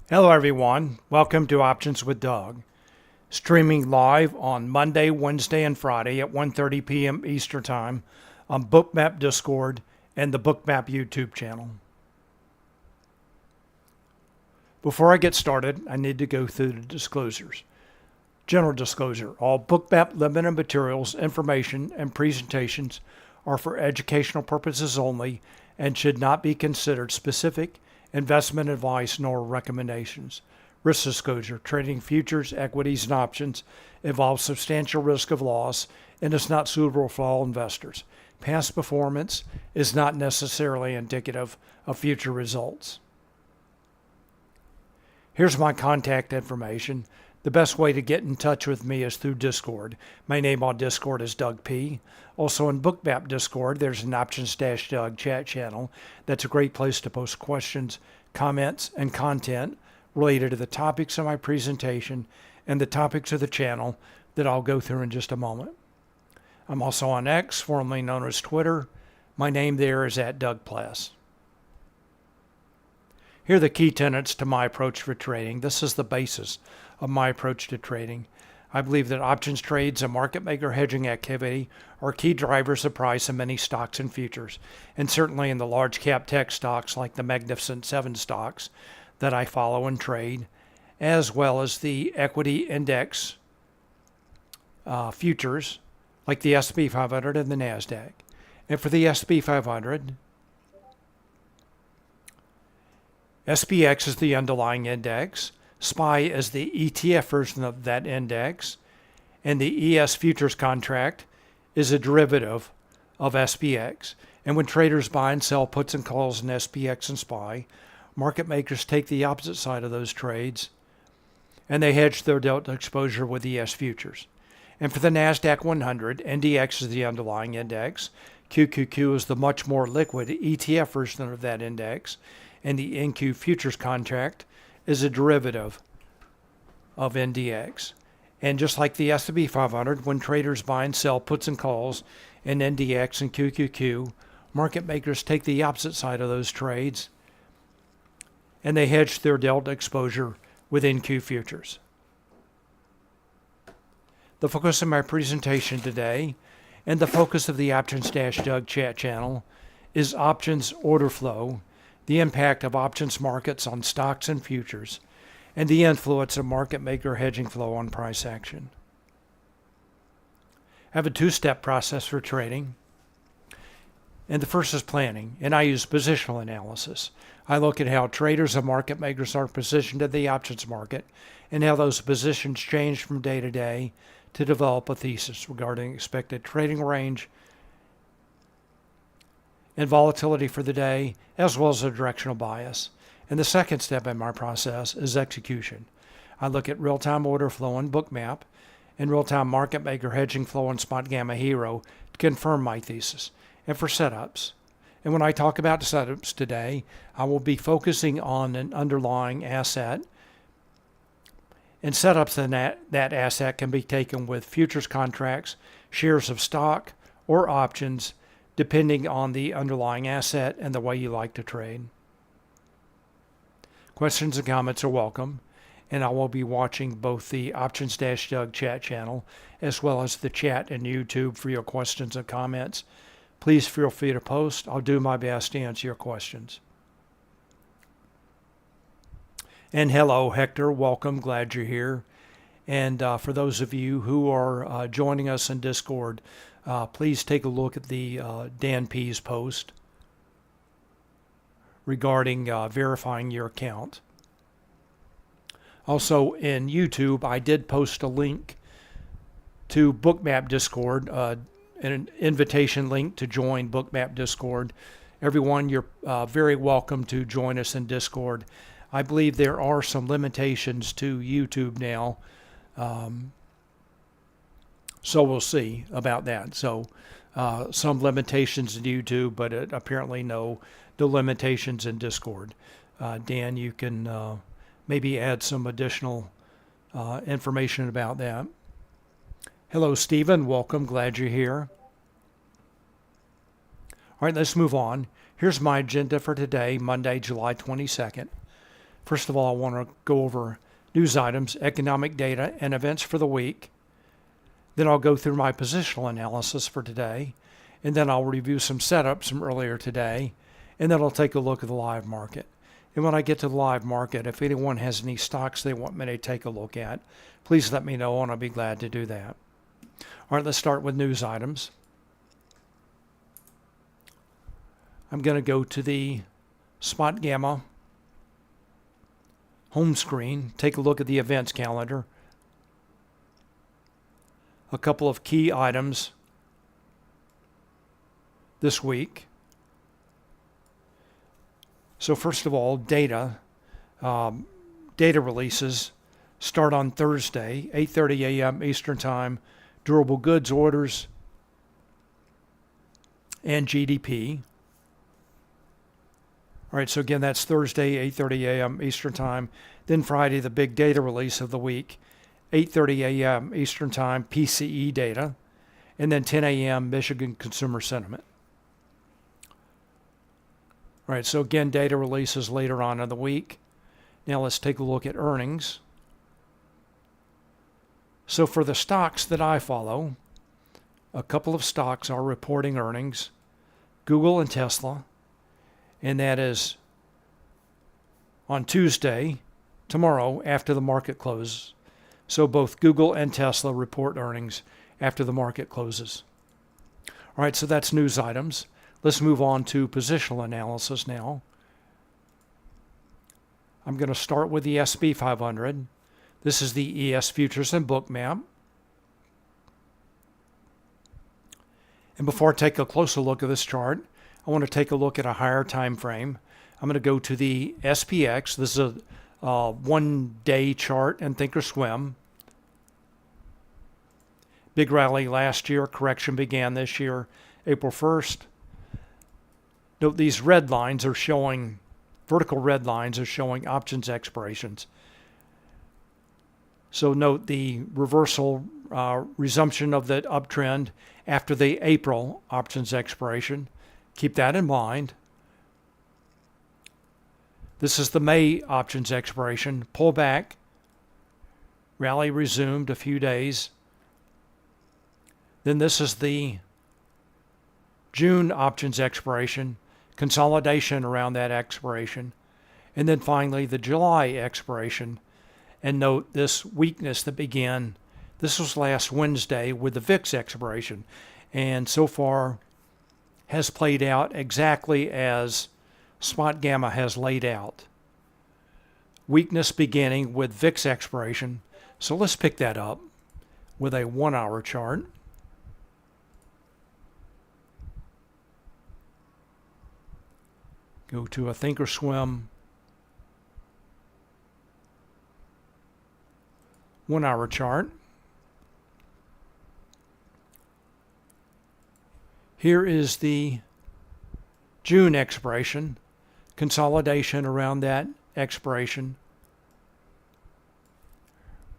Hello everyone, welcome to Options with Doug. Streaming live on Monday, Wednesday, and Friday at 1:30 p.m. Eastern Time on Bookmap Discord and the Bookmap YouTube channel. Before I get started, I need to go through the disclosures. General disclosure, all Bookmap limited materials, information, and presentations are for educational purposes only and should not be considered specific investment advice nor recommendations. Risk disclosure, trading futures, equities, and options involves substantial risk of loss and is not suitable for all investors. Past performance is not necessarily indicative of future results. Here's my contact information. The best way to get in touch with me is through Discord. My name on Discord is Doug P. Also in Bookmap Discord, there's an Options-Doug chat channel. That's a great place to post questions, comments, and content related to the topics of my presentation and the topics of the channel that I'll go through in just a moment. I'm also on X, formerly known as Twitter. My name there is @DougPless. Here are the key tenets to my approach for trading. This is the basis of my approach to trading. I believe that options trades and market maker hedging activity are key drivers of price in many stocks and futures, and certainly in the large cap tech stocks like the Magnificent Seven stocks that I follow and trade, as well as the equity index futures like the S&P 500 and the NASDAQ. And for the S&P 500, SPX is the underlying index, SPY is the ETF version of that index, and the ES futures contract is a derivative of SPX. And when traders buy and sell puts and calls in SPX and SPY, market makers take the opposite side of those trades and they hedge their delta exposure with ES futures. And for the NASDAQ 100, NDX is the underlying index, QQQ is the much more liquid ETF version of that index, and the NQ futures contract is a derivative of NDX. And just like the S&P 500, when traders buy and sell puts and calls in NDX and QQQ, market makers take the opposite side of those trades and they hedge their delta exposure with NQ futures. The focus of my presentation today and the focus of the Options-Doug chat channel is options order flow, the impact of options markets on stocks and futures, and the influence of market maker hedging flow on price action. I have a two-step process for trading, and the first is planning, and I use positional analysis. I look at how traders and market makers are positioned in the options market and how those positions change from day to day to develop a thesis regarding expected trading range and volatility for the day, as well as a directional bias. And the second step in my process is execution. I look at real-time order flow in Bookmap and real-time market maker hedging flow in Spotgamma Hero to confirm my thesis and for setups. And when I talk about setups today, I will be focusing on an underlying asset, and setups in that asset can be taken with futures contracts, shares of stock, or options, depending on the underlying asset and the way you like to trade. Questions and comments are welcome, and I will be watching both the Options-Doug chat channel as well as the chat and YouTube for your questions and comments. Please feel free to post. I'll do my best to answer your questions. And hello, Hector. Welcome. Glad you're here. And for those of you who are joining us in Discord, please take a look at the Dan P's post regarding verifying your account. Also in YouTube, I did post a link to Bookmap Discord, an invitation link to join Bookmap Discord. Everyone, you're very welcome to join us in Discord. I believe there are some limitations to YouTube now, so we'll see about that. So some limitations in YouTube, but apparently no limitations in Discord. Dan, you can maybe add some additional information about that. Hello, Stephen. Welcome. Glad you're here. All right, let's move on. Here's my agenda for today, Monday, July 22nd. First of all, I want to go over news items, economic data, and events for the week. Then I'll go through my positional analysis for today, and then I'll review some setups from earlier today, and then I'll take a look at the live market. And when I get to the live market, if anyone has any stocks they want me to take a look at, please let me know, and I'll be glad to do that. All right, let's start with news items. I'm going to go to the Spotgamma home screen, take a look at the events calendar. A couple of key items this week. So first of all, data releases start on Thursday, 8:30 a.m. Eastern Time. Durable goods orders and GDP. All right, so again, that's Thursday, 8:30 a.m. Eastern Time. Then Friday, the big data release of the week, 8:30 a.m. Eastern Time, PCE data. And then 10 a.m. Michigan consumer sentiment. All right, so again, data releases later on in the week. Now let's take a look at earnings. So for the stocks that I follow, a couple of stocks are reporting earnings, Google and Tesla, and that is on Tuesday, tomorrow, after the market closes. So both Google and Tesla report earnings after the market closes. All right, so that's news items. Let's move on to positional analysis now. I'm going to start with the SP 500. This is the ES Futures and Bookmap. And before I take a closer look at this chart, I want to take a look at a higher time frame. I'm going to go to the SPX. This is a one-day chart and Thinkorswim. Big rally last year. Correction began this year, April 1st. Note these red lines are showing, vertical red lines are showing options expirations. So note the reversal, resumption of the uptrend after the April options expiration. Keep that in mind. This is the May options expiration. Pullback. Rally resumed a few days. Then this is the June options expiration. Consolidation around that expiration. And then finally the July expiration. And note this weakness that began, this was last Wednesday with the VIX expiration, and so far has played out exactly as Spotgamma has laid out. Weakness beginning with VIX expiration. So let's pick that up with a 1-hour chart. Go to a Thinkorswim 1-hour chart. Here is the June expiration, consolidation around that expiration.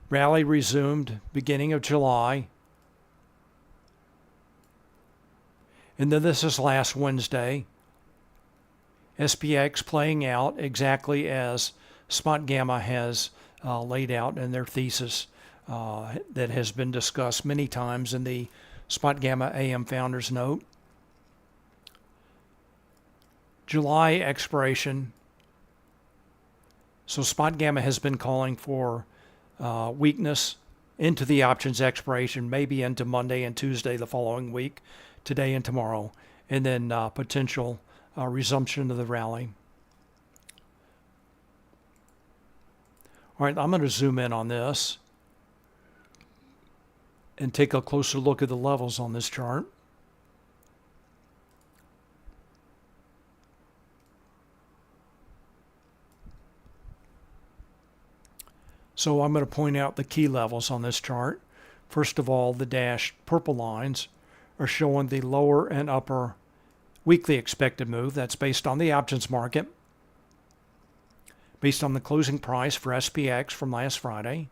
Rally resumed beginning of July. And then this is last Wednesday. SPX playing out exactly as Spotgamma has laid out in their thesis that has been discussed many times in the Spotgamma AM Founders Note. July expiration. So Spotgamma has been calling for weakness into the options expiration, maybe into Monday and Tuesday the following week, today and tomorrow, and then potential resumption of the rally. All right, I'm going to zoom in on this and take a closer look at the levels on this chart. So I'm going to point out the key levels on this chart. First of all, the dashed purple lines are showing the lower and upper weekly expected move. That's based on the options market, based on the closing price for SPX from last Friday.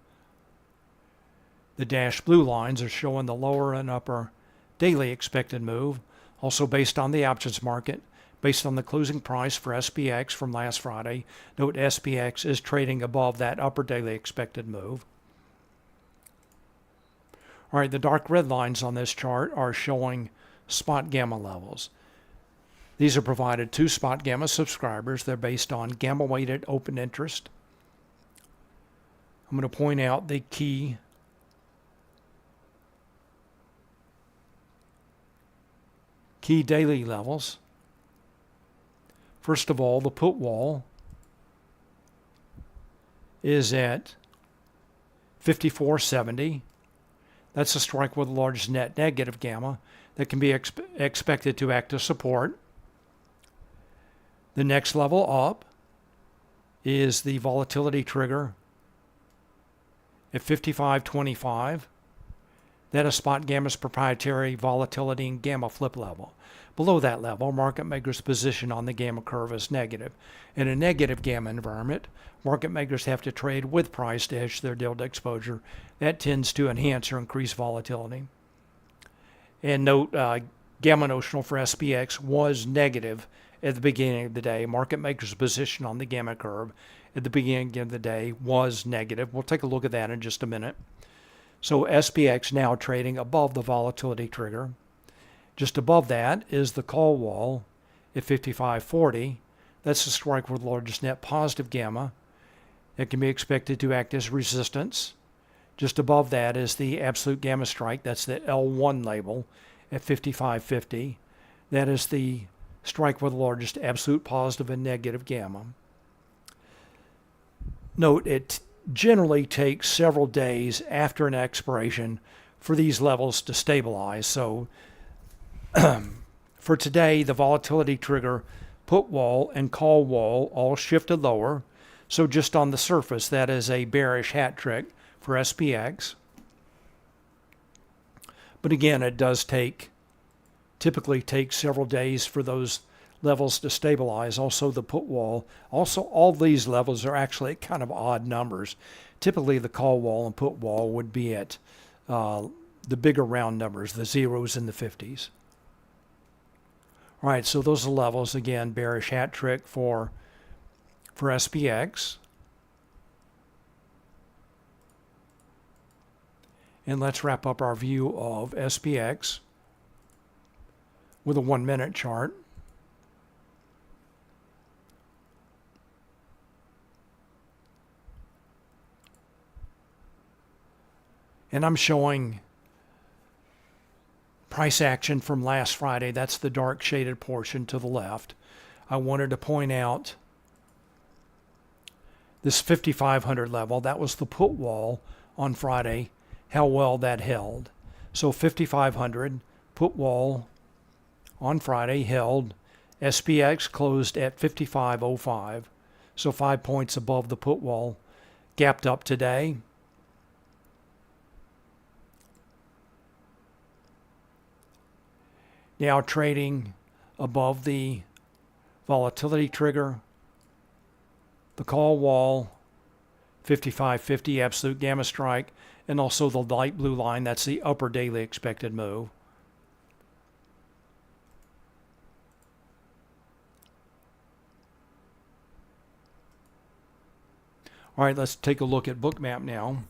The dashed blue lines are showing the lower and upper daily expected move, also based on the options market, based on the closing price for SPX from last Friday. Note SPX is trading above that upper daily expected move. All right, the dark red lines on this chart are showing Spotgamma levels. These are provided to Spotgamma subscribers. They're based on gamma-weighted open interest. I'm going to point out the key daily levels. First of all, the put wall is at 54.70. That's a strike with the largest net negative gamma that can be expected to act as support. The next level up is the volatility trigger at 55.25. That is Spotgamma's proprietary volatility and gamma flip level. Below that level, market makers' position on the gamma curve is negative. In a negative gamma environment, market makers have to trade with price to hedge their delta exposure. That tends to enhance or increase volatility. And note, gamma notional for SPX was negative at the beginning of the day. Market makers' position on the gamma curve at the beginning of the day was negative. We'll take a look at that in just a minute. So SPX now trading above the volatility trigger. Just above that is the call wall at 55.40. That's the strike with the largest net positive gamma. It can be expected to act as resistance. Just above that is the absolute gamma strike. That's the L1 label at 55.50. That is the strike with the largest absolute positive and negative gamma. Note, it generally takes several days after an expiration for these levels to stabilize. So for today, the volatility trigger, put wall, and call wall all shifted lower. So just on the surface, that is a bearish hat trick for SPX. But again, it does typically take several days for those levels to stabilize. Also the put wall. Also, all these levels are actually kind of odd numbers. Typically the call wall and put wall would be at the bigger round numbers, the zeros and the 50s. All right, so those are levels. Again, bearish hat trick for SPX. And let's wrap up our view of SPX with a 1-minute chart. And I'm showing price action from last Friday. That's the dark shaded portion to the left. I wanted to point out this 5,500 level. That was the put wall on Friday, how well that held. So 5,500 put wall on Friday held. SPX closed at 55.05, so 5 points above the put wall. Gapped up today. Now trading above the volatility trigger, the call wall, 55.50 absolute gamma strike, and also the light blue line. That's the upper daily expected move. All right, let's take a look at Bookmap now.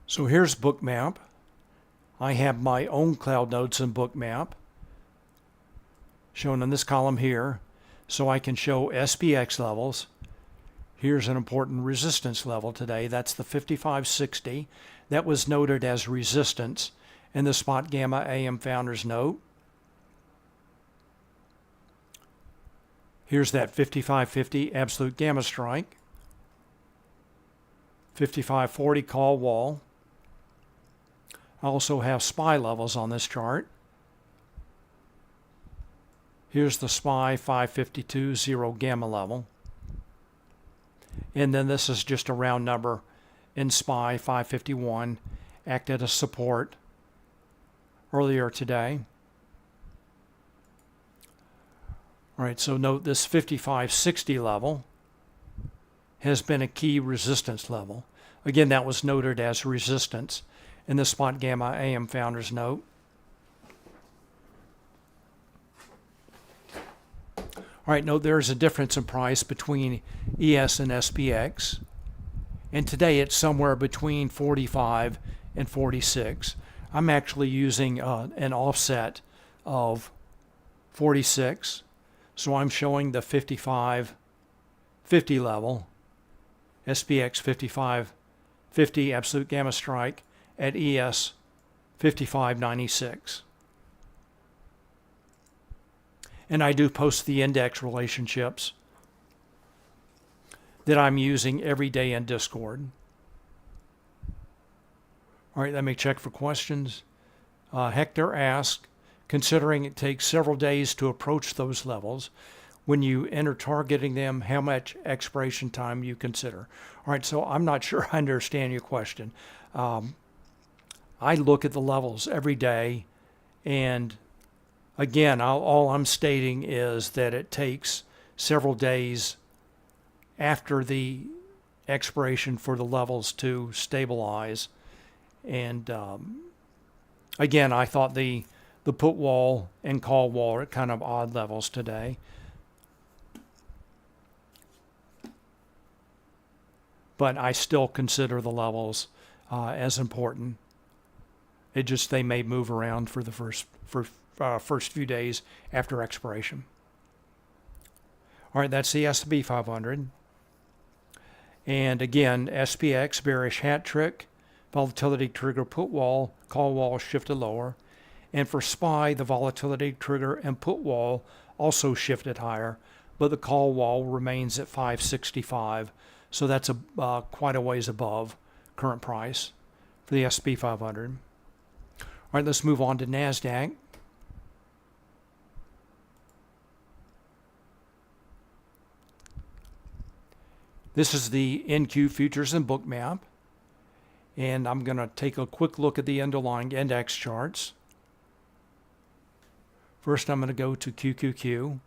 So here's Bookmap. I have my own cloud notes in Bookmap shown in this column here, so I can show SPX levels. Here's an important resistance level today. That's the 55.60. That was noted as resistance in the Spotgamma AM Founders Note. Here's that 55.50 absolute gamma strike. 55.40 call wall. I also have SPY levels on this chart. Here's the SPY 552 zero gamma level. And then this is just a round number in SPY 551, acted as support earlier today. All right, so note this 55.60 level has been a key resistance level. Again, that was noted as resistance in the Spotgamma AM Founders Note. All right, note there's a difference in price between ES and SPX. And today it's somewhere between 45 and 46. I'm actually using an offset of 46. So I'm showing the 55.50 level, SPX 55.50 absolute gamma strike at ES 55.96. And I do post the index relationships that I'm using every day in Discord. All right, let me check for questions. Hector asked, considering it takes several days to approach those levels, when you enter targeting them, how much expiration time you consider? All right, so I'm not sure I understand your question. I look at the levels every day, and again, all I'm stating is that it takes several days after the expiration for the levels to stabilize. And again, I thought the put wall and call wall are at kind of odd levels today. But I still consider the levels as important. It just, they may move around for the first few days after expiration. All right, that's the S&P 500. And again, SPX bearish hat trick, volatility trigger put wall, call wall shifted lower. And for SPY, the volatility trigger and put wall also shifted higher, but the call wall remains at 565. So that's quite a ways above current price for the S&P 500. All right, let's move on to NASDAQ. This is the NQ futures and Bookmap. And I'm going to take a quick look at the underlying index charts. First, I'm going to go to QQQ.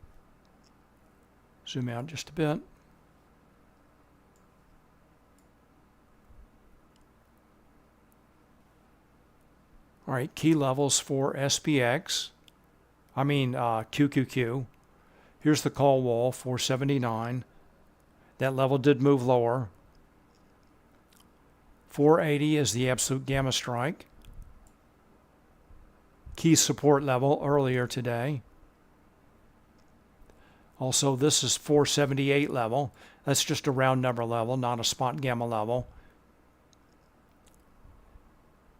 Zoom out just a bit. All right, key levels for QQQ. Here's the call wall, 479. That level did move lower. 480 is the absolute gamma strike. Key support level earlier today. Also, this is 478 level. That's just a round number level, not a Spotgamma level.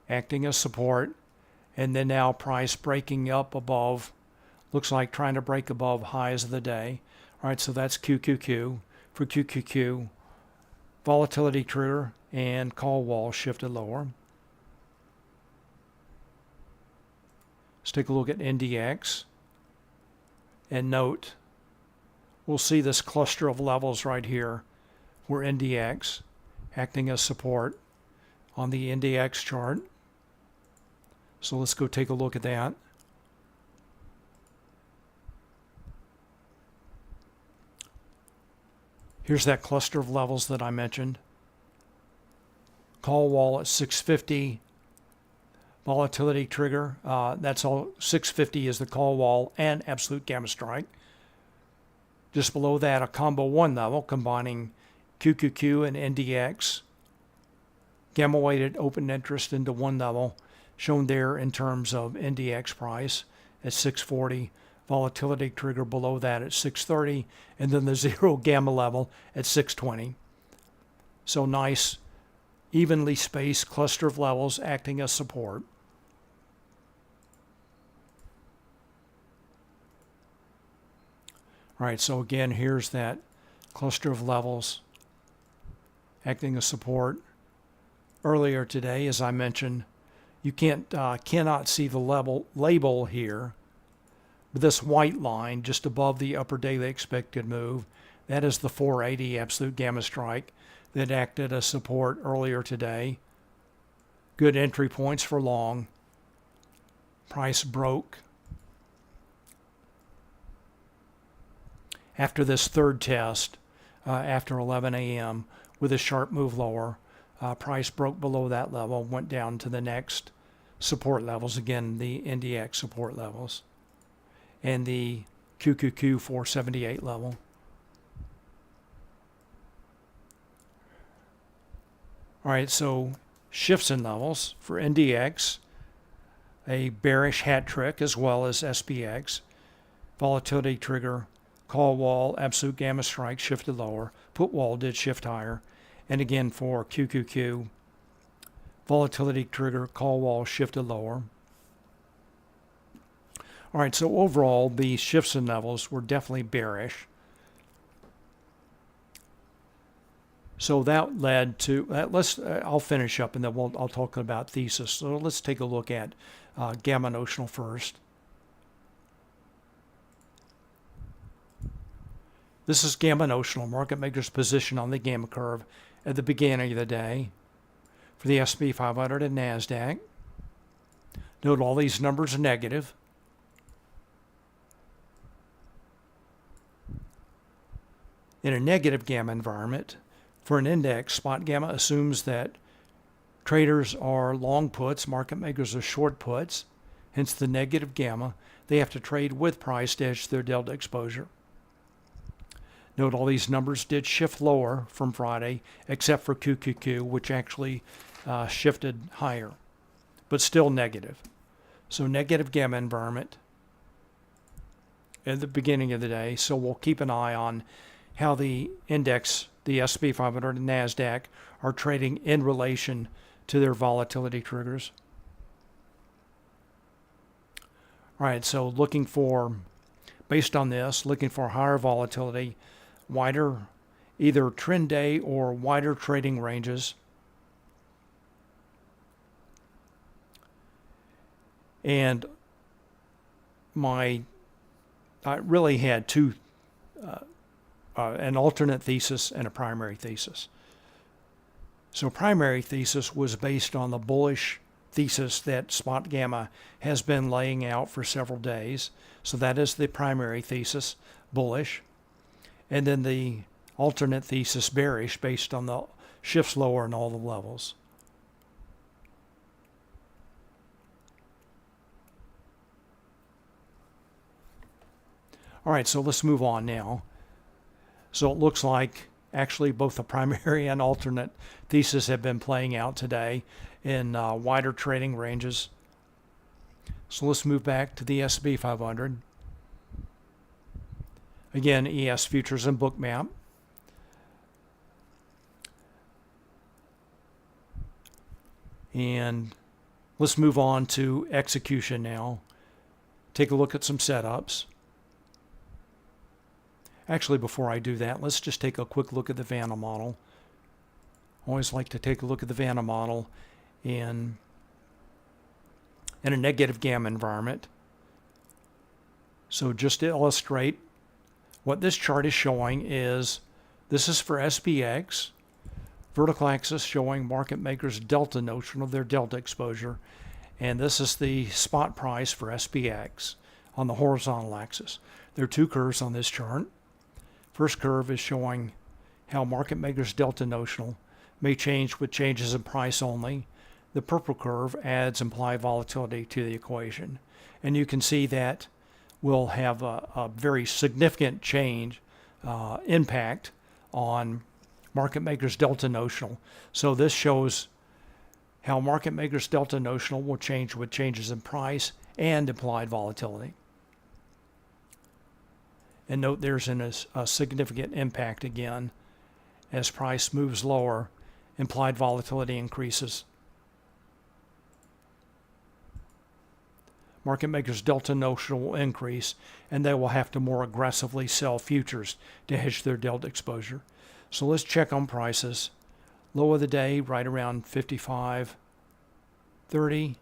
Acting as support. And then now price breaking up above, looks like trying to break above highs of the day. All right, so that's QQQ. For QQQ, volatility trigger and call wall shifted lower. Let's take a look at NDX. And note, we'll see this cluster of levels right here where NDX acting as support on the NDX chart. So let's go take a look at that. Here's that cluster of levels that I mentioned. Call wall at 650. Volatility trigger. That's all. 650 is the call wall and absolute gamma strike. Just below that, a combo 1 level combining QQQ and NDX. Gamma weighted open interest into 1 level, shown there in terms of NDX price at 640. Volatility trigger below that at 630, and then the zero gamma level at 620. So nice, evenly spaced cluster of levels acting as support. All right, so again, here's that cluster of levels acting as support. Earlier today, as I mentioned, you cannot see the label here. But this white line just above the upper daily expected move, that is the 480 absolute gamma strike that acted as support earlier today. Good entry points for long. Price broke after this third test after 11 a.m. with a sharp move lower. Price broke below that level, went down to the next support levels, again the NDX support levels. And the QQQ 478 level. All right, so shifts in levels for NDX, a bearish hat trick as well as SPX. Volatility trigger, call wall, absolute gamma strike shifted lower, put wall did shift higher. And again for QQQ, volatility trigger, call wall shifted lower. All right, so overall, the shifts in levels were definitely bearish. So that led to, I'll finish up and then I'll talk about thesis. So let's take a look at gamma notional first. This is gamma notional, market maker's position on the gamma curve at the beginning of the day for the S&P 500 and NASDAQ. Note all these numbers are negative. In a negative gamma environment, for an index, spot gamma assumes that traders are long puts, market makers are short puts, hence the negative gamma. They have to trade with price to hedge their delta exposure. Note all these numbers did shift lower from Friday, except for QQQ, which actually shifted higher, but still negative. So negative gamma environment at the beginning of the day. So we'll keep an eye on how the index, the S&P 500 and NASDAQ, are trading in relation to their volatility triggers. All right, so looking for, based on this, looking for higher volatility, wider, either trend day or wider trading ranges. And I really had two, an alternate thesis and a primary thesis. So primary thesis was based on the bullish thesis that spot gamma has been laying out for several days. So that is the primary thesis, bullish. And then the alternate thesis, bearish, based on the shifts lower in all the levels. All right, so let's move on now. So it looks like actually both the primary and alternate thesis have been playing out today in wider trading ranges. So let's move back to the S&P 500. Again, ES futures and Bookmap. And let's move on to execution now. Take a look at some setups. Actually, before I do that, let's just take a quick look at the Vanna model. I always like to take a look at the Vanna model in a negative gamma environment. So just to illustrate, what this chart is showing is, this is for SPX, vertical axis showing market makers' delta notion of their delta exposure, and this is the spot price for SPX on the horizontal axis. There are two curves on this chart. First curve is showing how market makers' delta notional may change with changes in price only. The purple curve adds implied volatility to the equation. And you can see that will have a very significant change, impact on market makers' delta notional. So this shows how market makers' delta notional will change with changes in price and implied volatility. And note there's a significant impact again. As price moves lower, implied volatility increases. Market makers' delta notional will increase, and they will have to more aggressively sell futures to hedge their delta exposure. So let's check on prices. Low of the day, right around 55.30.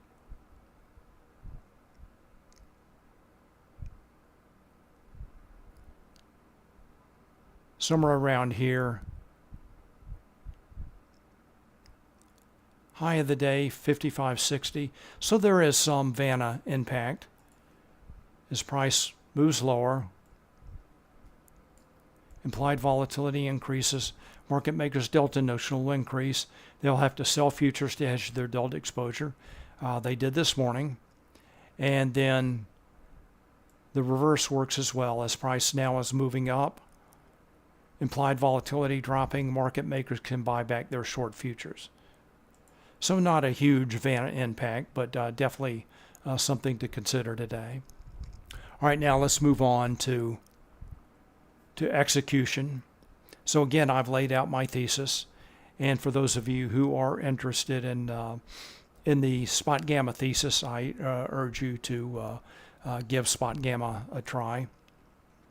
Somewhere around here. High of the day, 55.60. So there is some Vanna impact as price moves lower. Implied volatility increases. Market makers' delta notional will increase. They'll have to sell futures to hedge their delta exposure. They did this morning. And then The reverse works as well, as price now is moving up. Implied volatility dropping, market makers can buy back their short futures. So not a huge impact, but definitely something to consider today. All right, now let's move on to execution. So again, I've laid out my thesis, and for those of you who are interested in the Spotgamma thesis, I urge you to give Spotgamma a try.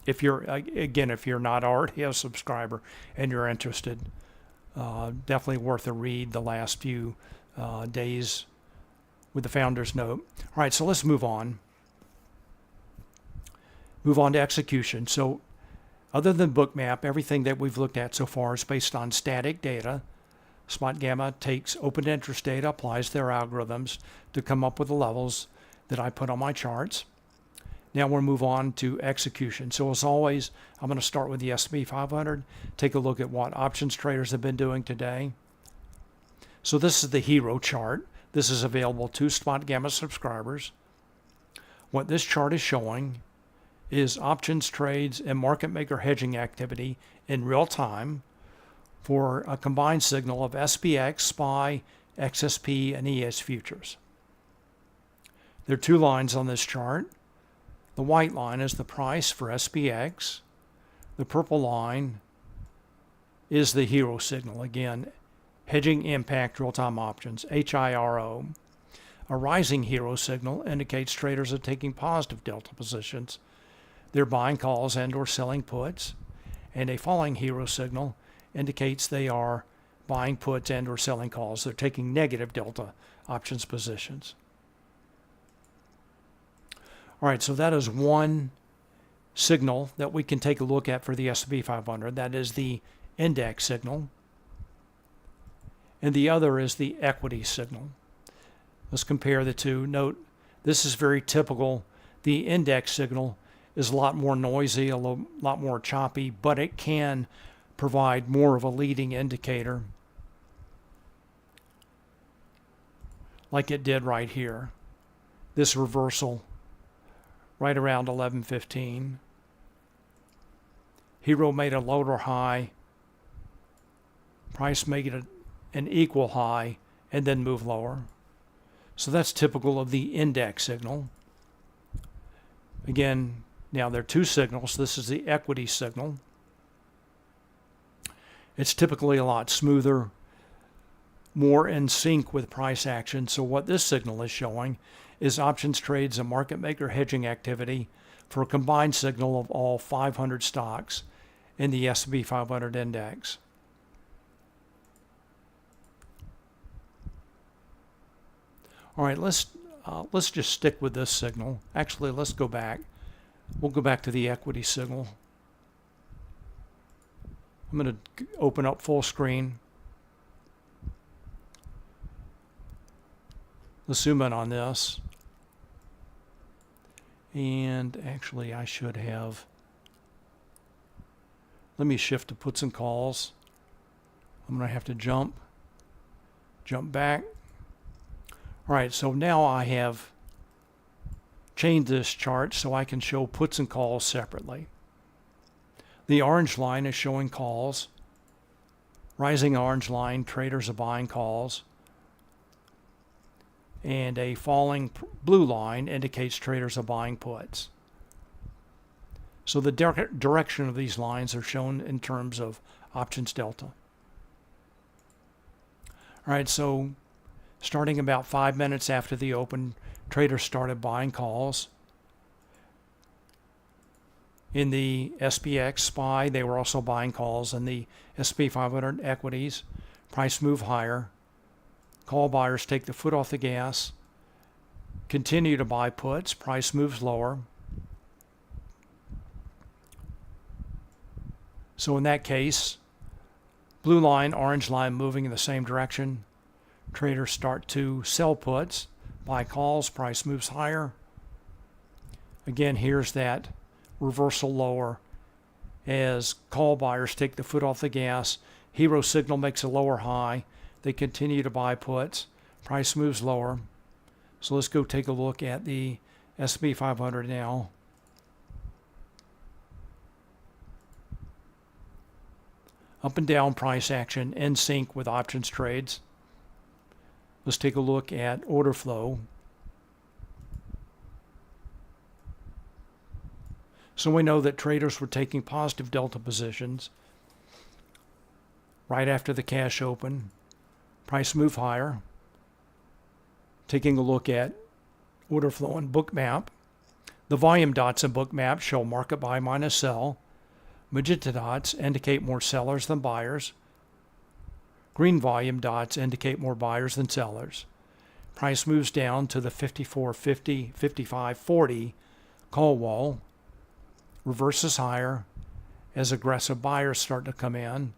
If you're not already a subscriber and you're interested, definitely worth a read the last few days with the founder's note. All right, so let's move on. Move on to execution. So other than Bookmap, everything that we've looked at so far is based on static data. Spotgamma takes open interest data, applies their algorithms to come up with the levels that I put on my charts. Now we'll move on to execution. So as always, I'm going to start with the S&P 500, take a look at what options traders have been doing today. So this is the hero chart. This is available to Spotgamma subscribers. What this chart is showing is options trades and market maker hedging activity in real time for a combined signal of SPX, SPY, XSP, and ES futures. There are two lines on this chart. The white line is the price for SPX. The purple line is the hero signal. Again, hedging impact real-time options, HIRO. A rising hero signal indicates traders are taking positive delta positions. They're buying calls and or selling puts. And a falling hero signal indicates they are buying puts and or selling calls. They're taking negative delta options positions. All right, so that is one signal that we can take a look at for the S&P 500. That is the index signal. And the other is the equity signal. Let's compare the two. Note, this is very typical. The index signal is a lot more noisy, a lot more choppy, but it can provide more of a leading indicator, like it did right here. This reversal right around 11:15. Hero made a lower high, price made it an equal high, and then move lower. So that's typical of the index signal. Again, now there are two signals. This is the equity signal. It's typically a lot smoother, more in sync with price action. So what this signal is showing is options trades and market maker hedging activity for a combined signal of all 500 stocks in the S&P 500 index. All right, let's just stick with this signal. Actually, let's go back. We'll go back to the equity signal. I'm going to open up full screen. Let's zoom in on this. And actually, I should have. Let me shift to puts and calls. I'm going to have to jump back. All right, so now I have changed this chart so I can show puts and calls separately. The orange line is showing calls. Rising orange line, traders are buying calls. And a falling blue line indicates traders are buying puts. So the direction of these lines are shown in terms of options delta. All right, so starting about 5 minutes after the open, traders started buying calls. In the SPX SPY, they were also buying calls. In the S&P 500 equities, price moved higher. Call buyers take the foot off the gas, continue to buy puts, price moves lower. So in that case, blue line, orange line moving in the same direction. Traders start to sell puts, buy calls, price moves higher. Again, here's that reversal lower as call buyers take the foot off the gas. Hero signal makes a lower high. They continue to buy puts. Price moves lower. So let's go take a look at the S&P 500 now. Up and down price action in sync with options trades. Let's take a look at order flow. So we know that traders were taking positive delta positions right after the cash open. Price move higher. Taking a look at order flow in Bookmap. The volume dots in Bookmap show market buy minus sell. Magenta dots indicate more sellers than buyers. Green volume dots indicate more buyers than sellers. Price moves down to the 54.50, 55.40 call wall. Reverses higher as aggressive buyers start to come in.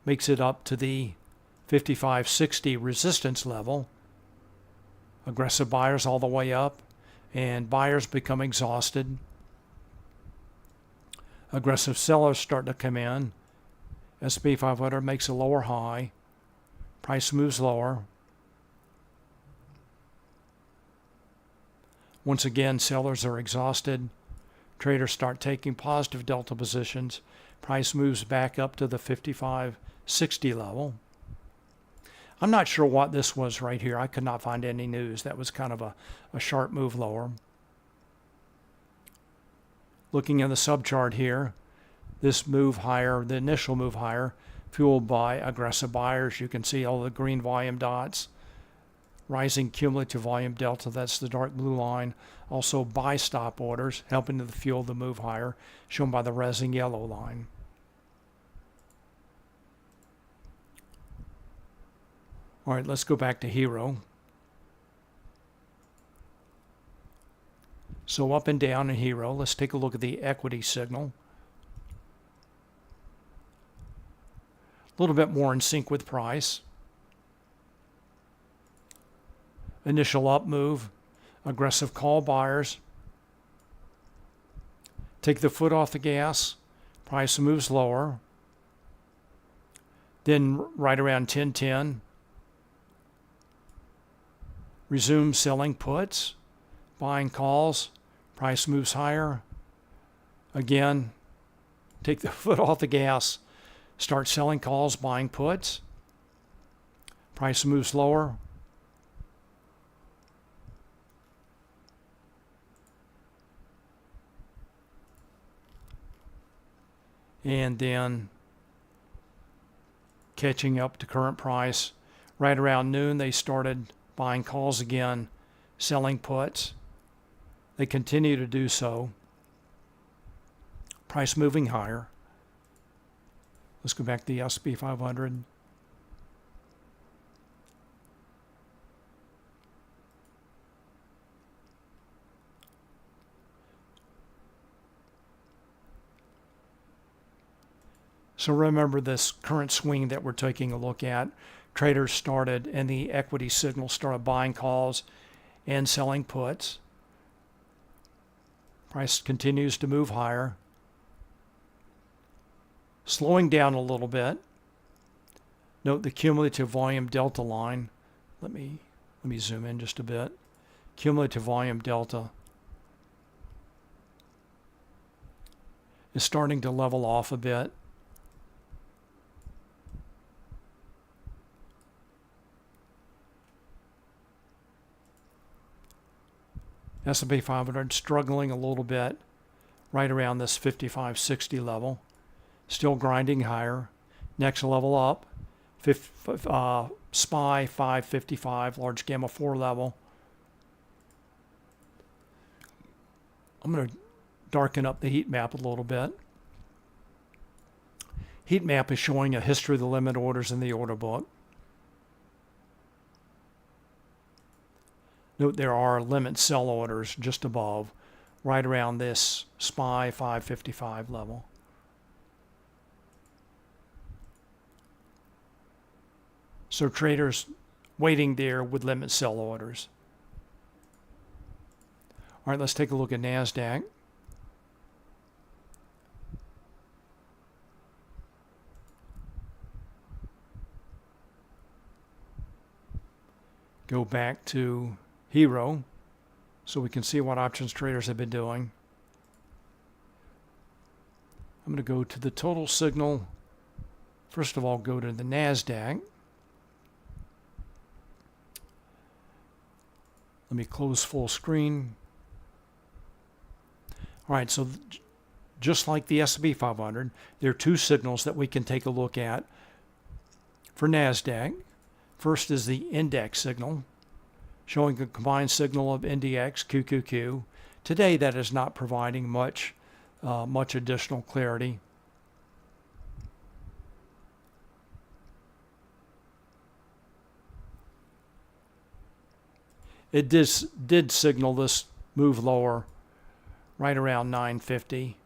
Makes it up to the 55.60 resistance level. Aggressive buyers all the way up, and buyers become exhausted. Aggressive sellers start to come in. S&P 500 makes a lower high. Price moves lower. Once again, sellers are exhausted. Traders start taking positive delta positions. Price moves back up to the 55.60 level. I'm not sure what this was right here. I could not find any news. That was kind of a sharp move lower. Looking at the subchart here, this move higher, the initial move higher, fueled by aggressive buyers. You can see all the green volume dots. Rising cumulative volume delta, that's the dark blue line. Also buy stop orders, helping to fuel the move higher, shown by the rising yellow line. All right, let's go back to Hero. So up and down in Hero, let's take a look at the equity signal. A little bit more in sync with price. Initial up move, aggressive call buyers. Take the foot off the gas, price moves lower. Then right around 10:10, resume selling puts, buying calls, price moves higher. Again, take the foot off the gas, start selling calls, buying puts. Price moves lower. And then catching up to current price. Right around noon, they started buying calls again, selling puts. They continue to do so. Price moving higher. Let's go back to the S&P 500. So remember this current swing that we're taking a look at. Traders started, and the equity signal started buying calls and selling puts. Price continues to move higher. Slowing down a little bit. Note the cumulative volume delta line. Let me zoom in just a bit. Cumulative volume delta is starting to level off a bit. S&P 500 struggling a little bit right around this 55.60 level. Still grinding higher. Next level up, SPY 555, large gamma 4 level. I'm going to darken up the heat map a little bit. Heat map is showing a history of the limit orders in the order book. Note there are limit sell orders just above, right around this SPY 555 level. So traders waiting there with limit sell orders. All right, let's take a look at NASDAQ. Go back to Hero so we can see what options traders have been doing. I'm going to go to the total signal First of all, go to the NASDAQ. Let me close full screen. All right, so just like the S&P 500, there are two signals that we can take a look at for NASDAQ. First is the index signal, showing a combined signal of NDX, QQQ. Today, that is not providing much additional clarity. It did signal this move lower right around 950.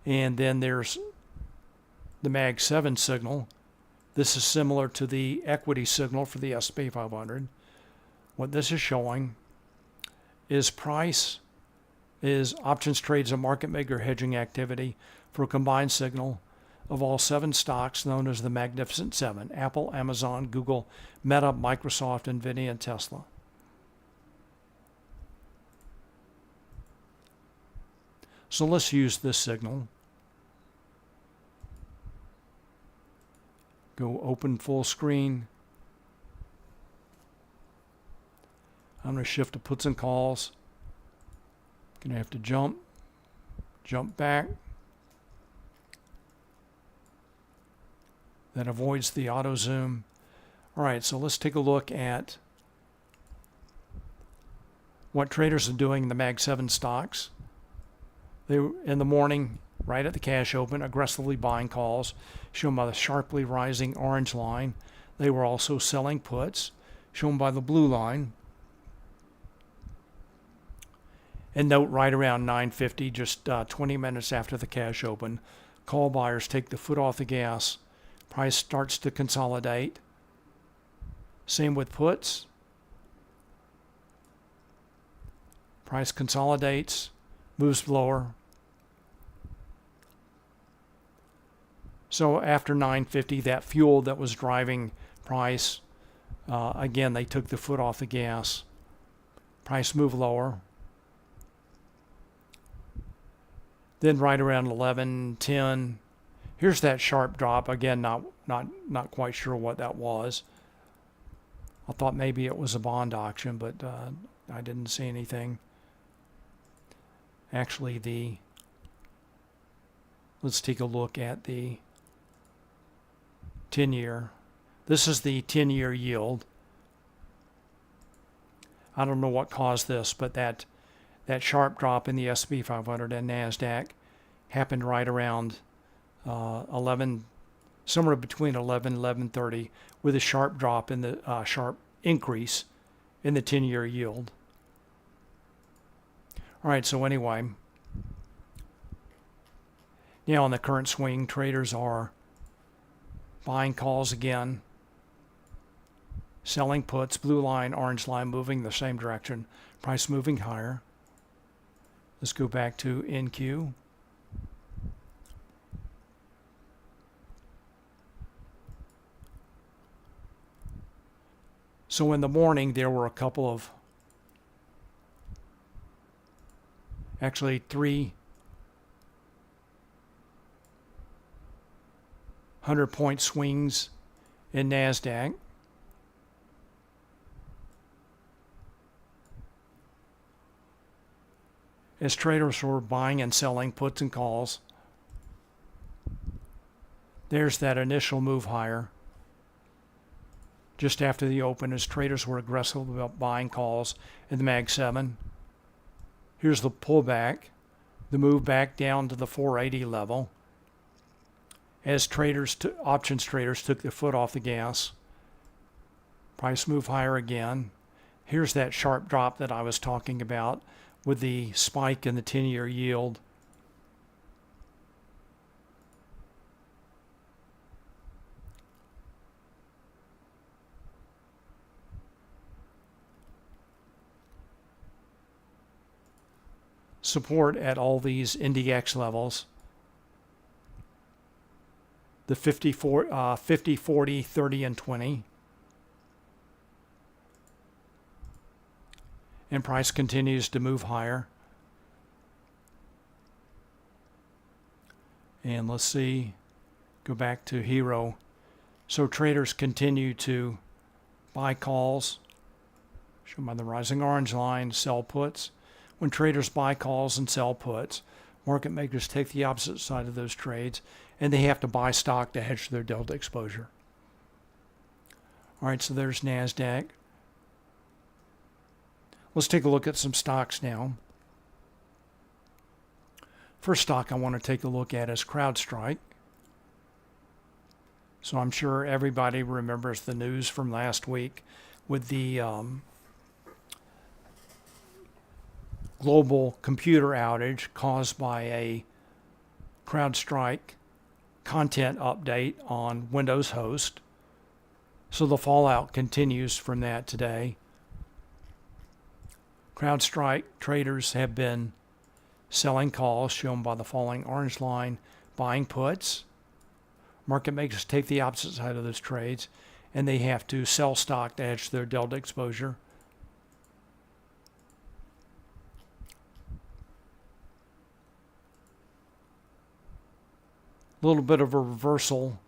And then there's the Mag 7 signal. This is similar to the equity signal for the S&P 500. What this is showing is price is options trades and market maker hedging activity for a combined signal of all 7 stocks known as the Magnificent Seven: Apple, Amazon, Google, Meta, Microsoft, Nvidia, and Tesla. So let's use this signal. Go open full screen. I'm going to shift to puts and calls. Going to have to jump back. That avoids the auto zoom. All right, so let's take a look at what traders are doing in the Mag 7 stocks. They were in the morning, right at the cash open, aggressively buying calls, shown by the sharply rising orange line. They were also selling puts, shown by the blue line. And note, right around 9:50, just 20 minutes after the cash open, call buyers take the foot off the gas. Price starts to consolidate. Same with puts. Price consolidates, moves lower. So after 9:50, that fuel that was driving price, again, they took the foot off the gas. Price moved lower. Then right around 11:10, here's that sharp drop. Again, not quite sure what that was. I thought maybe it was a bond auction, but I didn't see anything. Actually, let's take a look at the 10-year. This is the 10-year yield. I don't know what caused this, but that sharp drop in the S&P 500 and NASDAQ happened right around 11, somewhere between 11 and 11:30, with a sharp drop in the sharp increase in the 10-year yield. All right, so anyway, now in the current swing, traders are buying calls again, selling puts, blue line, orange line moving the same direction, price moving higher. Let's go back to NQ. So in the morning, there were a couple of, actually 3 100-point swings in NASDAQ. As traders were buying and selling puts and calls. There's that initial move higher. Just after the open, as traders were aggressive about buying calls in the Mag 7. Here's the pullback, the move back down to the 480 level. As options traders took their foot off the gas. Price move higher again. Here's that sharp drop that I was talking about with the spike in the 10-year yield. Support at all these NDX levels. The 50, 40, 30, and 20. And price continues to move higher. And let's see, go back to Hero. So traders continue to buy calls, shown by the rising orange line, sell puts. When traders buy calls and sell puts, market makers take the opposite side of those trades, and they have to buy stock to hedge their delta exposure. All right, so there's NASDAQ. Let's take a look at some stocks now. First stock I want to take a look at is CrowdStrike. So I'm sure everybody remembers the news from last week with the global computer outage caused by a CrowdStrike content update on Windows host. So the fallout continues from that today. CrowdStrike traders have been selling calls, shown by the falling orange line, buying puts. Market makers take the opposite side of those trades, and they have to sell stock to hedge their delta exposure. A little bit of a reversal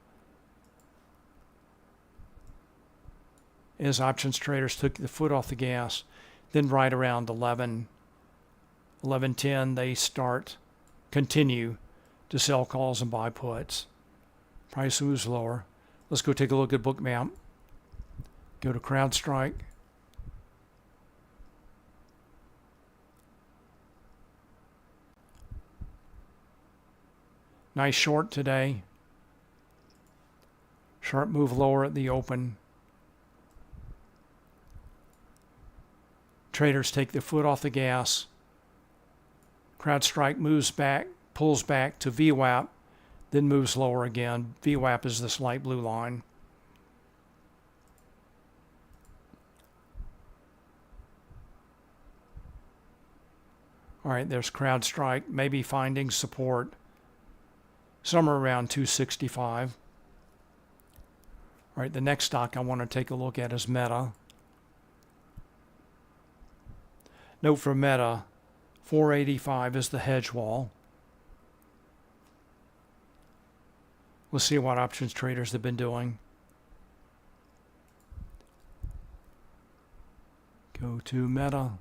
as options traders took the foot off the gas. Then right around 11:10, they continue to sell calls and buy puts. Price moves lower. Let's go take a look at Bookmap. Go to CrowdStrike. Nice short today. Sharp move lower at the open. Traders take their foot off the gas. CrowdStrike moves back, pulls back to VWAP, then moves lower again. VWAP is this light blue line. All right, there's CrowdStrike, maybe finding support somewhere around 265. All right, the next stock I want to take a look at is Meta. Note for Meta, 485 is the hedge wall. Let's see what options traders have been doing. Go to Meta.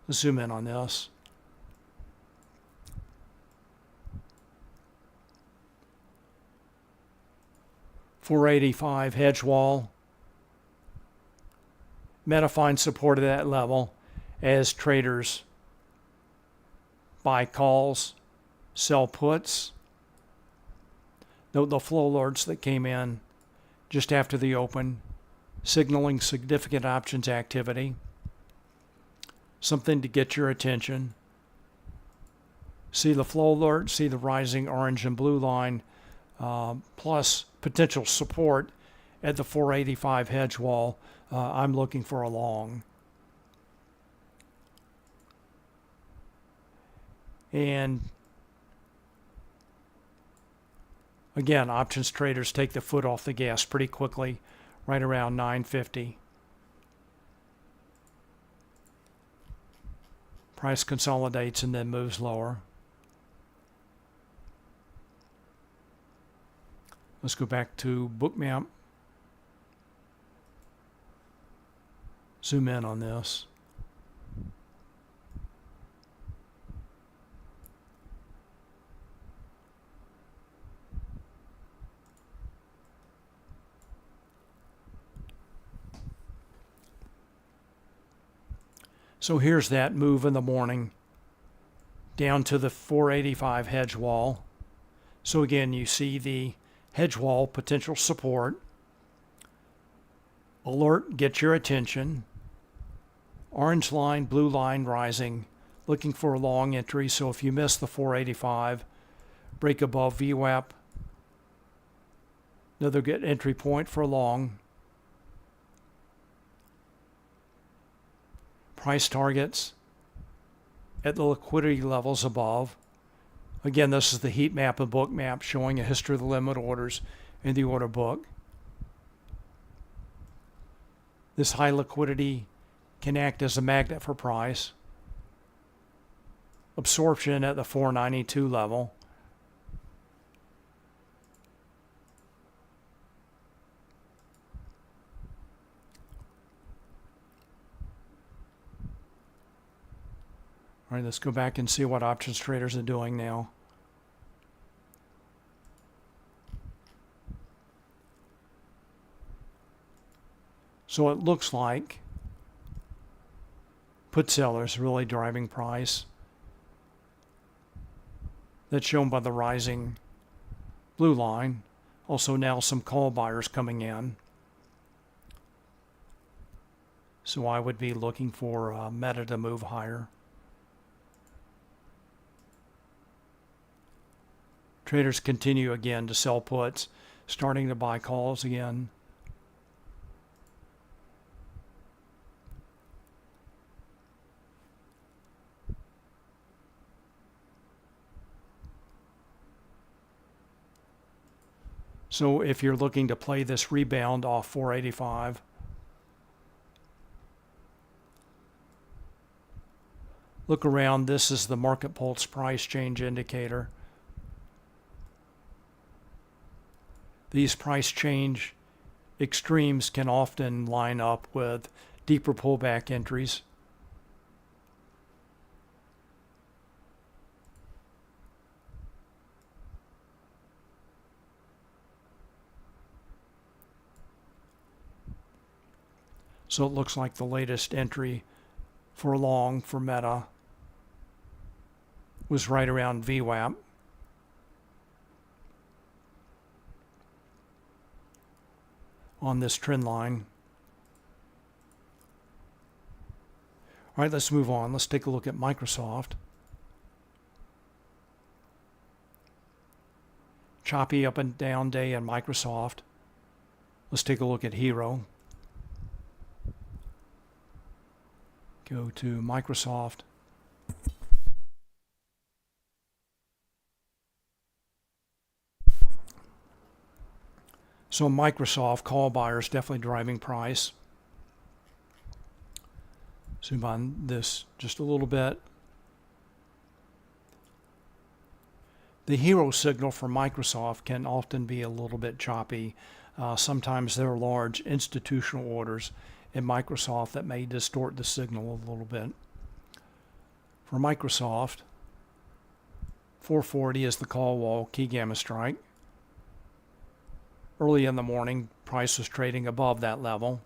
Let's zoom in on this. $485 hedge wall. Meta finds support at that level as traders buy calls, sell puts. Note the flow alerts that came in just after the open, signaling significant options activity. Something to get your attention. See the flow alert, see the rising orange and blue line, plus potential support at the 485 hedge wall. I'm looking for a long. And again, options traders take the foot off the gas pretty quickly, right around 950. Price consolidates and then moves lower. Let's go back to Bookmap. Zoom in on this. So here's that move in the morning down to the 485 hedge wall. So again, you see the hedge wall potential support. Alert, get your attention. Orange line, blue line rising, looking for a long entry. So if you miss the 485, break above VWAP. Another good entry point for a long. Price targets at the liquidity levels above. Again, this is the heat map and Bookmap showing a history of the limit orders in the order book. This high liquidity can act as a magnet for price. absorption at the 492 level. All right, let's go back and see what options traders are doing now. So it looks like put sellers really driving price. That's shown by the rising blue line. Also now some call buyers coming in. So I would be looking for Meta to move higher. Traders continue again to sell puts, starting to buy calls again. So if you're looking to play this rebound off 485, look around. This is the market pulse price change indicator. These price change extremes can often line up with deeper pullback entries. So it looks like the latest entry for long for Meta was right around VWAP. On this trend line. All right, let's move on. Let's take a look at Microsoft. Choppy up and down day in Microsoft. Let's take a look at Hero. Go to Microsoft. So Microsoft call buyers definitely driving price. Zoom on this just a little bit. The hero signal for Microsoft can often be a little bit choppy. Sometimes there are large institutional orders in Microsoft that may distort the signal a little bit. For Microsoft, 440 is the call wall key gamma strike. Early in the morning, price was trading above that level.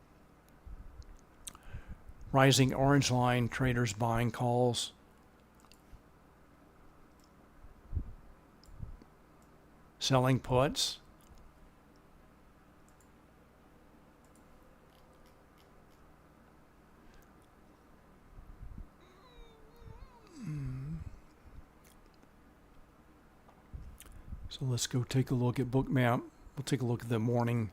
Rising orange line, traders buying calls. Selling puts. So let's go take a look at Bookmap. We'll take a look at the morning.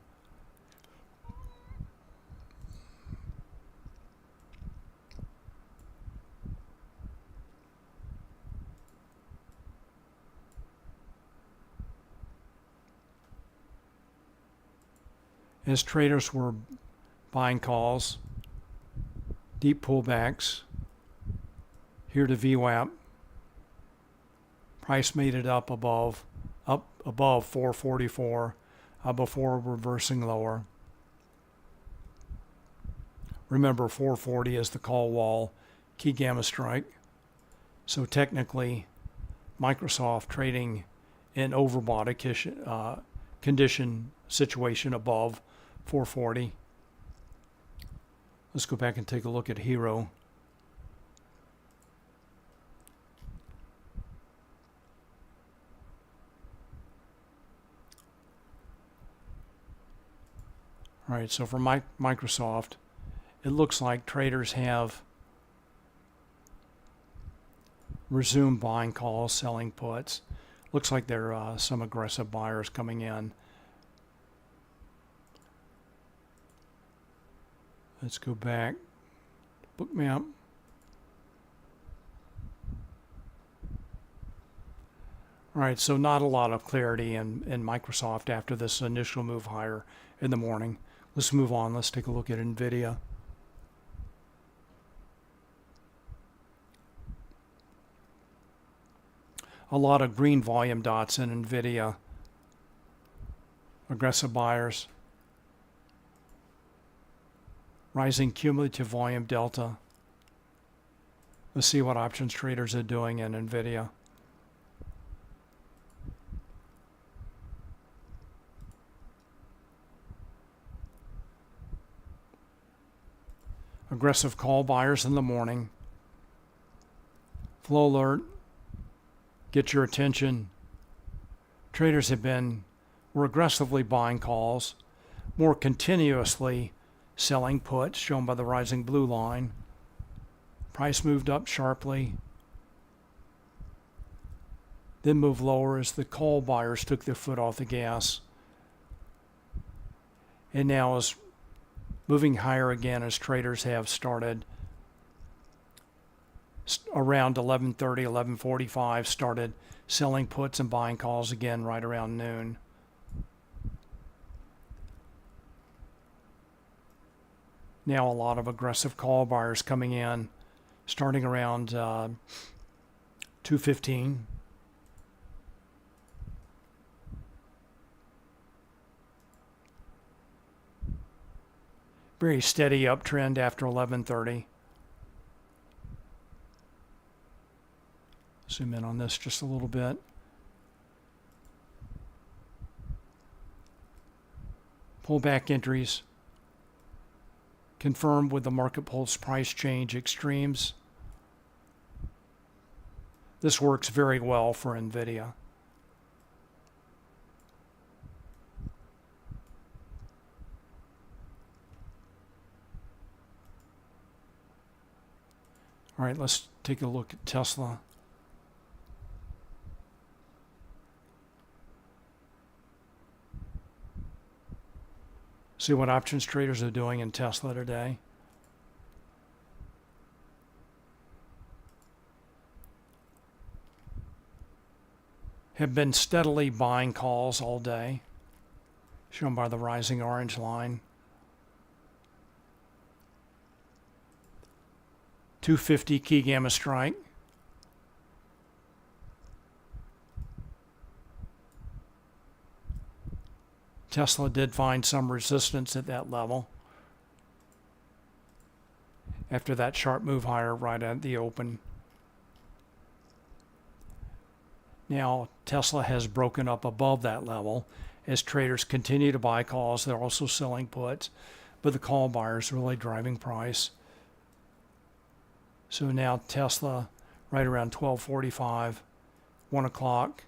As traders were buying calls, deep pullbacks, here to VWAP, price made it up above 444 before reversing lower. Remember, 440 is the call wall key gamma strike. So technically, Microsoft trading in overbought condition situation above 440. Let's go back and take a look at Hero. All right, so for Microsoft, it looks like traders have resumed buying calls, selling puts. Looks like there are some aggressive buyers coming in. Let's go back. Bookmap. All right, so not a lot of clarity in Microsoft after this initial move higher in the morning. Let's move on. Let's take a look at Nvidia. a lot of green volume dots in Nvidia. Aggressive buyers. Rising cumulative volume delta. Let's see what options traders are doing in Nvidia. Aggressive call buyers in the morning. Flow alert. Get your attention. Traders were aggressively buying calls, more continuously selling puts, shown by the rising blue line. Price moved up sharply, then moved lower as the call buyers took their foot off the gas, and now is moving higher again as traders have started around 11:30, 11:45, started selling puts and buying calls again right around noon. Now a lot of aggressive call buyers coming in, starting around 2:15. Very steady uptrend after 11:30. Zoom in on this just a little bit. Pullback entries. Confirmed with the market pulse price change extremes. This works very well for Nvidia. All right, let's take a look at Tesla. See what options traders are doing in Tesla today. Have been steadily buying calls all day, shown by the rising orange line. 250 key gamma strike. Tesla did find some resistance at that level after that sharp move higher right at the open. Now Tesla has broken up above that level as traders continue to buy calls. They're also selling puts, but the call buyers really driving price. So now Tesla right around 12:45, 1 o'clock,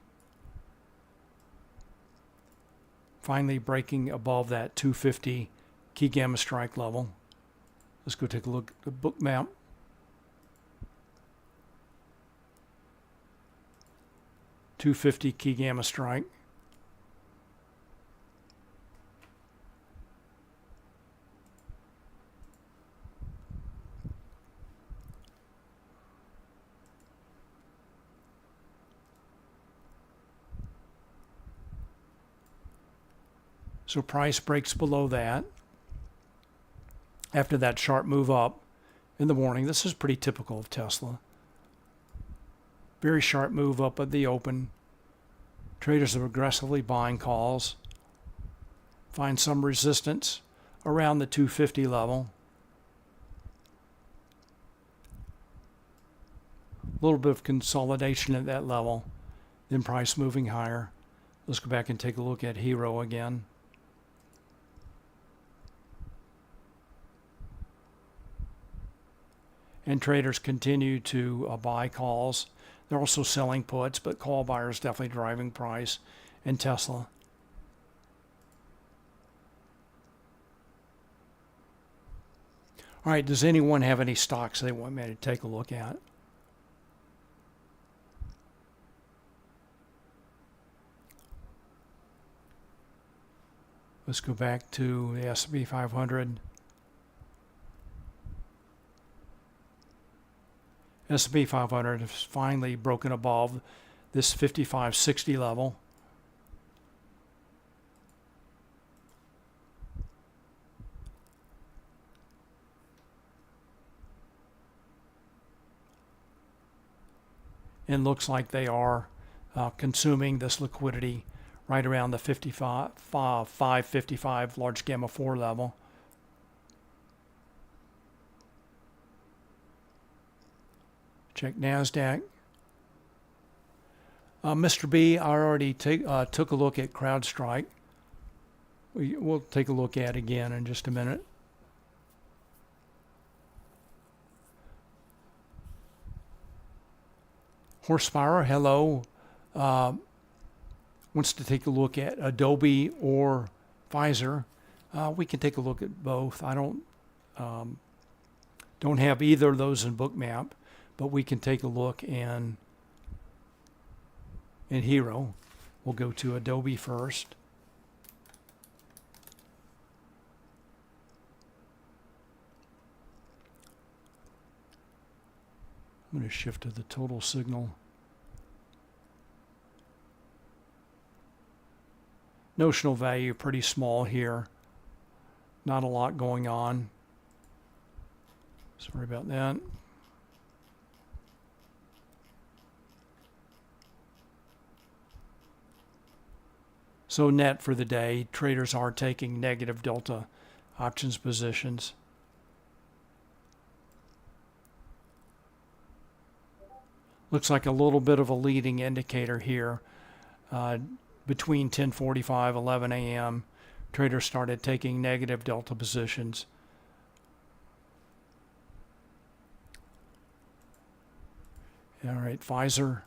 finally breaking above that 250 key gamma strike level. Let's go take a look at the Bookmap. $250 key gamma strike. So price breaks below that after that sharp move up in the morning. This is pretty typical of Tesla. Very sharp move up at the open. Traders are aggressively buying calls. Find some resistance around the 250 level. A little bit of consolidation at that level. Then price moving higher. Let's go back and take a look at Hero again. And traders continue to buy calls. They're also selling puts, but call buyers definitely driving price in Tesla. All right, does anyone have any stocks they want me to take a look at? Let's go back to the S&P 500. S&P 500 has finally broken above this 5560 level. And looks like they are consuming this liquidity right around the 555 large gamma 4 level. Check NASDAQ. Mr. B, I already took a look at CrowdStrike. We'll take a look at it again in just a minute. Horsepower, hello, wants to take a look at Adobe or Pfizer. We can take a look at both. I don't have either of those in Bookmap, but we can take a look in Hero. We'll go to Adobe first. I'm going to shift to the total signal. Notional value pretty small here. Not a lot going on. Sorry about that. So net for the day, traders are taking negative delta options positions. Looks like a little bit of a leading indicator here. Between 10:45, 11 a.m., traders started taking negative delta positions. All right, Pfizer.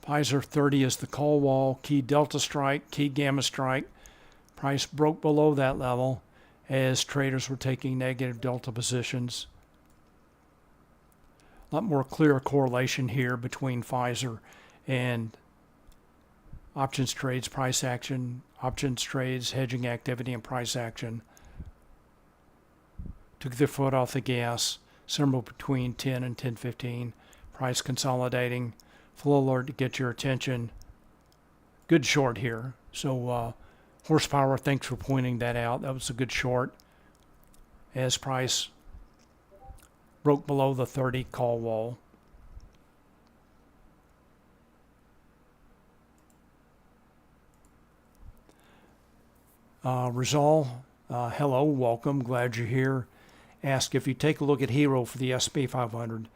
Pfizer 30 is the call wall, key delta strike, key gamma strike. Price broke below that level as traders were taking negative delta positions. A lot more clear correlation here between Pfizer and options trades, price action, options trades, hedging activity, and price action. Took their foot off the gas, somewhere between 10 and 10:15. Price consolidating. Flow alert to get your attention. Good short here. So horsepower, thanks for pointing that out. That was a good short as price broke below the 30 call wall. Rizal, hello, welcome, glad you're here. Ask if you take a look at Hero for the S&P 500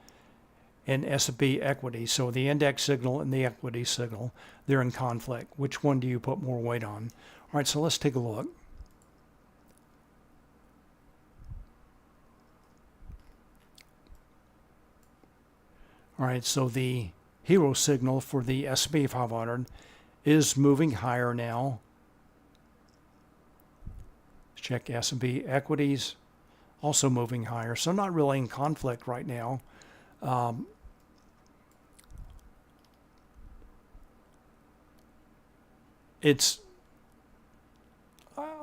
and S&P equity. So the index signal and the equity signal, they're in conflict. Which one do you put more weight on? All right, so let's take a look. All right, so the Hero signal for the S&P 500 is moving higher now. Let's check S&P equities, also moving higher. So not really in conflict right now.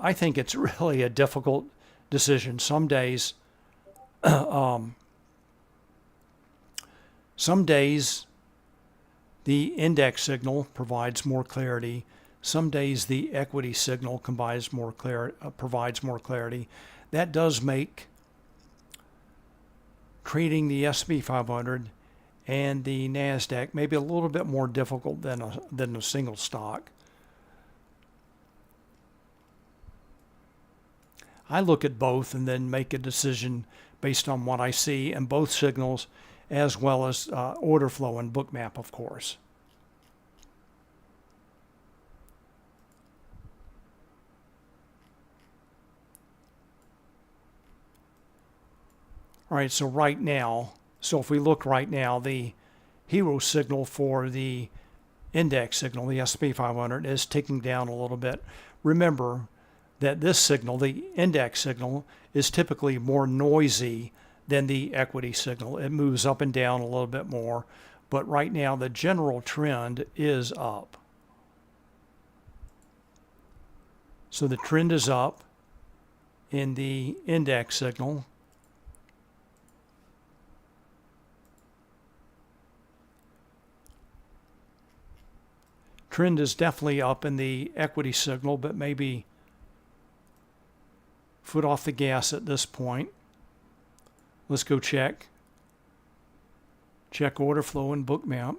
I think it's really a difficult decision. Some days, the index signal provides more clarity. Some days the equity signal provides more clarity. That does make trading the S&P 500 and the NASDAQ maybe a little bit more difficult than a single stock. I look at both and then make a decision based on what I see in both signals, as well as order flow and Bookmap, of course. All right, so right now, if we look right now, the Hero signal for the index signal, the S&P 500, is ticking down a little bit. Remember that this signal, the index signal, is typically more noisy than the equity signal. It moves up and down a little bit more, but right now the general trend is up. So the trend is up in the index signal. Trend is definitely up in the equity signal, but maybe foot off the gas at this point. Let's go check. Check order flow in Bookmap.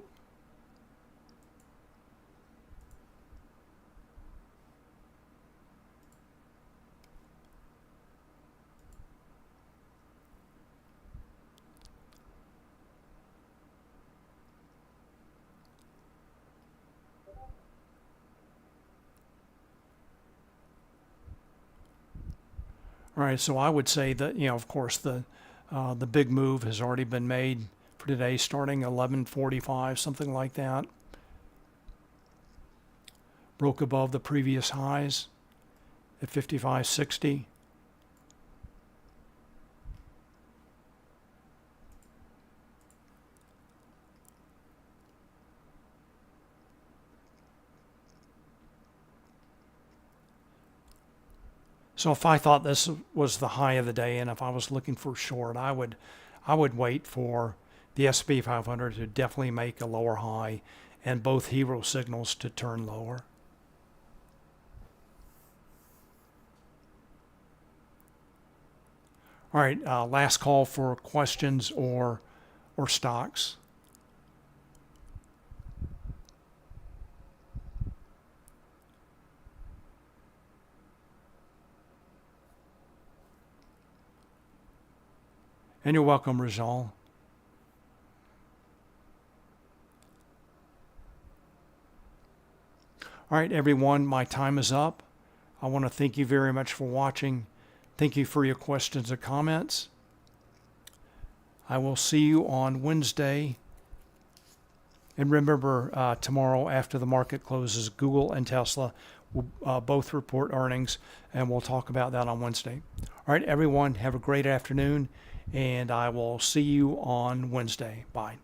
All right, so I would say that, of course, the big move has already been made for today, starting 11:45, something like that. Broke above the previous highs at 55.60. So if I thought this was the high of the day, and if I was looking for short, I would wait for the S&P 500 to definitely make a lower high and both hero signals to turn lower. All right, last call for questions or stocks. And you're welcome, Rizal. All right, everyone, my time is up. I want to thank you very much for watching. Thank you for your questions and comments. I will see you on Wednesday. And remember, tomorrow after the market closes, Google and Tesla will both report earnings, and we'll talk about that on Wednesday. All right, everyone, have a great afternoon, and I will see you on Wednesday. Bye.